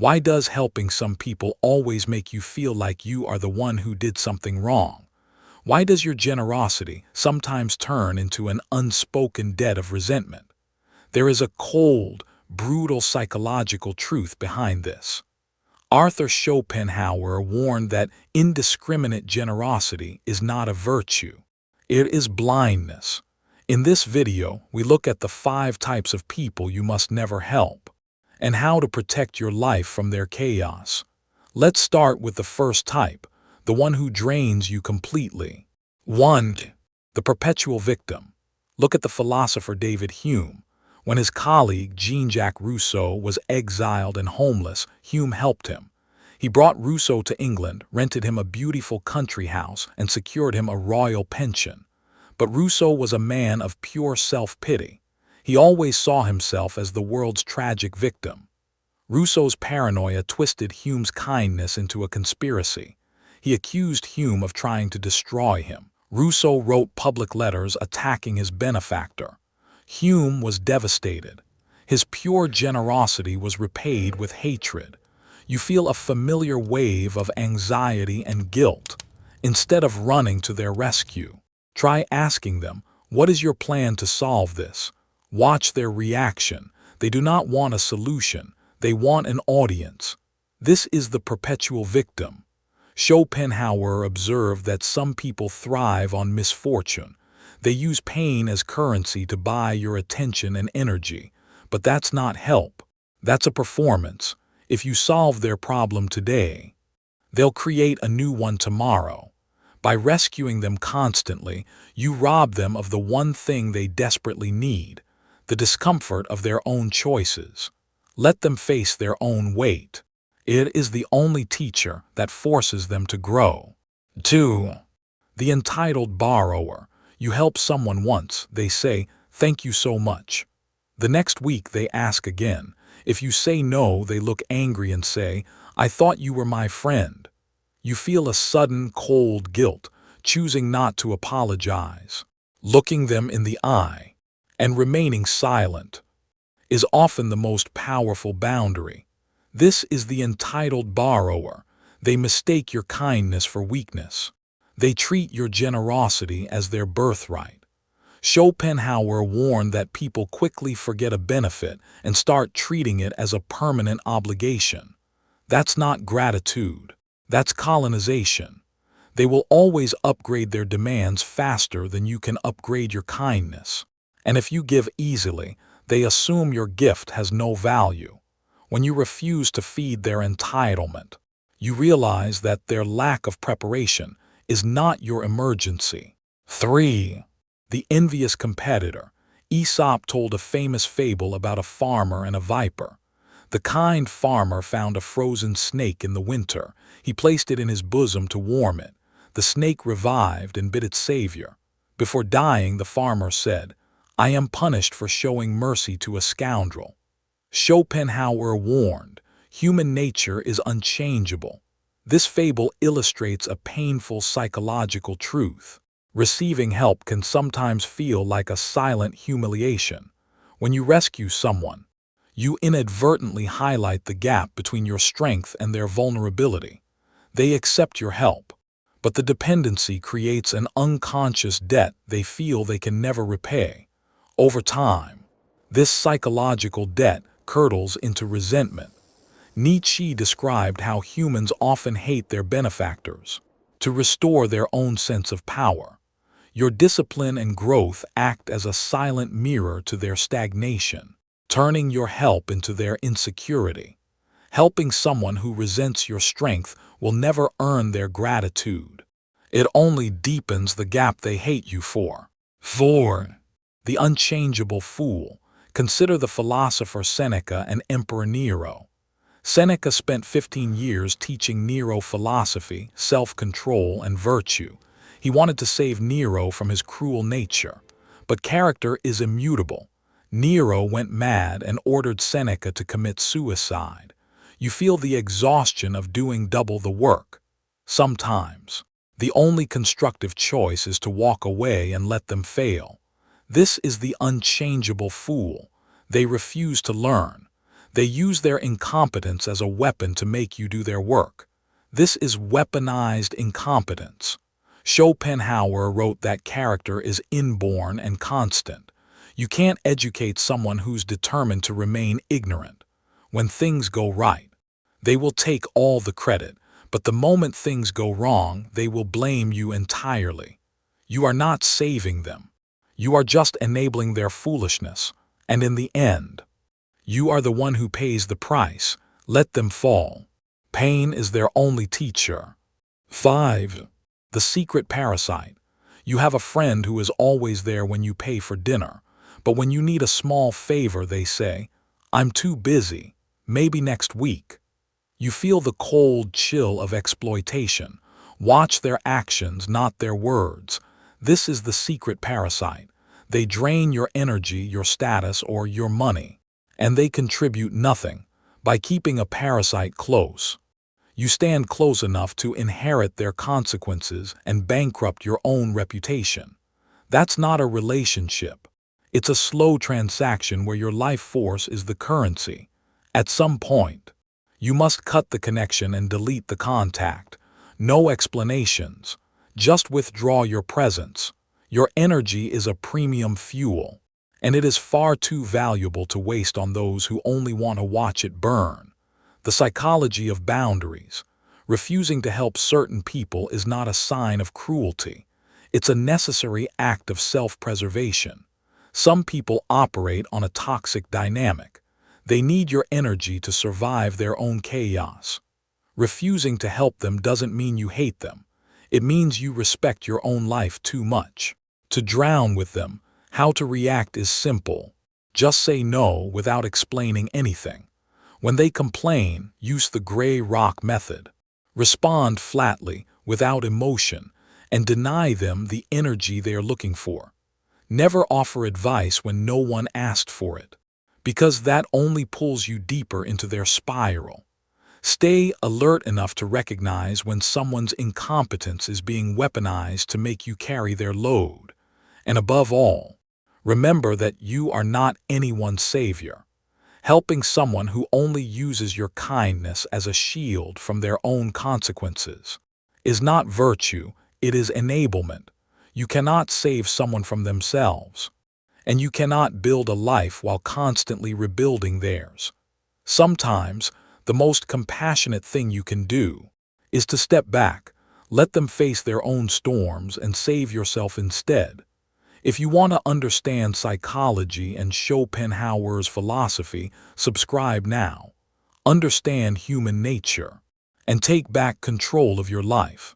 Why does helping some people always make you feel like you are the one who did something wrong? Why does your generosity sometimes turn into an unspoken debt of resentment? There is a cold, brutal psychological truth behind this. Arthur Schopenhauer warned that indiscriminate generosity is not a virtue. It is blindness. In this video, we look at the 5 types of people you must never help, and how to protect your life from their chaos. Let's start with the first type, the one who drains you completely. 1. The perpetual victim. Look at the philosopher David Hume. When his colleague Jean-Jacques Rousseau was exiled and homeless, Hume helped him. He brought Rousseau to England, rented him a beautiful country house, and secured him a royal pension. But Rousseau was a man of pure self-pity. He always saw himself as the world's tragic victim. Rousseau's paranoia twisted Hume's kindness into a conspiracy. He accused Hume of trying to destroy him. Rousseau wrote public letters attacking his benefactor. Hume was devastated. His pure generosity was repaid with hatred. You feel a familiar wave of anxiety and guilt. Instead of running to their rescue, try asking them, "What is your plan to solve this?" Watch their reaction. They do not want a solution. They want an audience. This is the perpetual victim. Schopenhauer observed that some people thrive on misfortune. They use pain as currency to buy your attention and energy. But that's not help. That's a performance. If you solve their problem today, they'll create a new one tomorrow. By rescuing them constantly, you rob them of the one thing they desperately need, the discomfort of their own choices. Let them face their own weight. It is the only teacher that forces them to grow. 2. The entitled borrower. You help someone once, they say, "Thank you so much." The next week they ask again. If you say no, they look angry and say, "I thought you were my friend." You feel a sudden, cold guilt, choosing not to apologize. Looking them in the eye and remaining silent is often the most powerful boundary. This is the entitled borrower. They mistake your kindness for weakness. They treat your generosity as their birthright. Schopenhauer warned that people quickly forget a benefit and start treating it as a permanent obligation. That's not gratitude. That's colonization. They will always upgrade their demands faster than you can upgrade your kindness. And if you give easily, they assume your gift has no value. When you refuse to feed their entitlement, you realize that their lack of preparation is not your emergency. 3. The envious competitor. Aesop told a famous fable about a farmer and a viper. The kind farmer found a frozen snake in the winter. He placed it in his bosom to warm it. The snake revived and bit its savior. Before dying, the farmer said, "I am punished for showing mercy to a scoundrel." Schopenhauer warned, human nature is unchangeable. This fable illustrates a painful psychological truth. Receiving help can sometimes feel like a silent humiliation. When you rescue someone, you inadvertently highlight the gap between your strength and their vulnerability. They accept your help, but the dependency creates an unconscious debt they feel they can never repay. Over time, this psychological debt curdles into resentment. Nietzsche described how humans often hate their benefactors to restore their own sense of power. Your discipline and growth act as a silent mirror to their stagnation, turning your help into their insecurity. Helping someone who resents your strength will never earn their gratitude. It only deepens the gap they hate you for. 4. The Unchangeable Fool. Consider the philosopher Seneca and Emperor Nero. Seneca spent 15 years teaching Nero philosophy, self-control, and virtue. He wanted to save Nero from his cruel nature. But character is immutable. Nero went mad and ordered Seneca to commit suicide. You feel the exhaustion of doing double the work. Sometimes, the only constructive choice is to walk away and let them fail. This is the unchangeable fool. They refuse to learn. They use their incompetence as a weapon to make you do their work. This is weaponized incompetence. Schopenhauer wrote that character is inborn and constant. You can't educate someone who's determined to remain ignorant. When things go right, they will take all the credit, but the moment things go wrong, they will blame you entirely. You are not saving them. You are just enabling their foolishness, and in the end, you are the one who pays the price. Let them fall. Pain is their only teacher. 5. The Secret Parasite. You have a friend who is always there when you pay for dinner, but when you need a small favor, they say, "I'm too busy, maybe next week." You feel the cold chill of exploitation. Watch their actions, not their words. This is the secret parasite. They drain your energy, your status, or your money, and they contribute nothing. By keeping a parasite close, you stand close enough to inherit their consequences and bankrupt your own reputation. That's not a relationship. It's a slow transaction where your life force is the currency. At some point, you must cut the connection and delete the contact. No explanations. Just withdraw your presence. Your energy is a premium fuel, and it is far too valuable to waste on those who only want to watch it burn. The psychology of boundaries. Refusing to help certain people is not a sign of cruelty. It's a necessary act of self-preservation. Some people operate on a toxic dynamic. They need your energy to survive their own chaos. Refusing to help them doesn't mean you hate them. It means you respect your own life too much to drown with them. How to react is simple. Just say no without explaining anything. When they complain, use the gray rock method. Respond flatly, without emotion, and deny them the energy they are looking for. Never offer advice when no one asked for it, because that only pulls you deeper into their spiral. Stay alert enough to recognize when someone's incompetence is being weaponized to make you carry their load. And above all, remember that you are not anyone's savior. Helping someone who only uses your kindness as a shield from their own consequences is not virtue, it is enablement. You cannot save someone from themselves, and you cannot build a life while constantly rebuilding theirs. Sometimes, the most compassionate thing you can do is to step back, let them face their own storms, and save yourself instead. If you want to understand psychology and Schopenhauer's philosophy, subscribe now. Understand human nature and take back control of your life.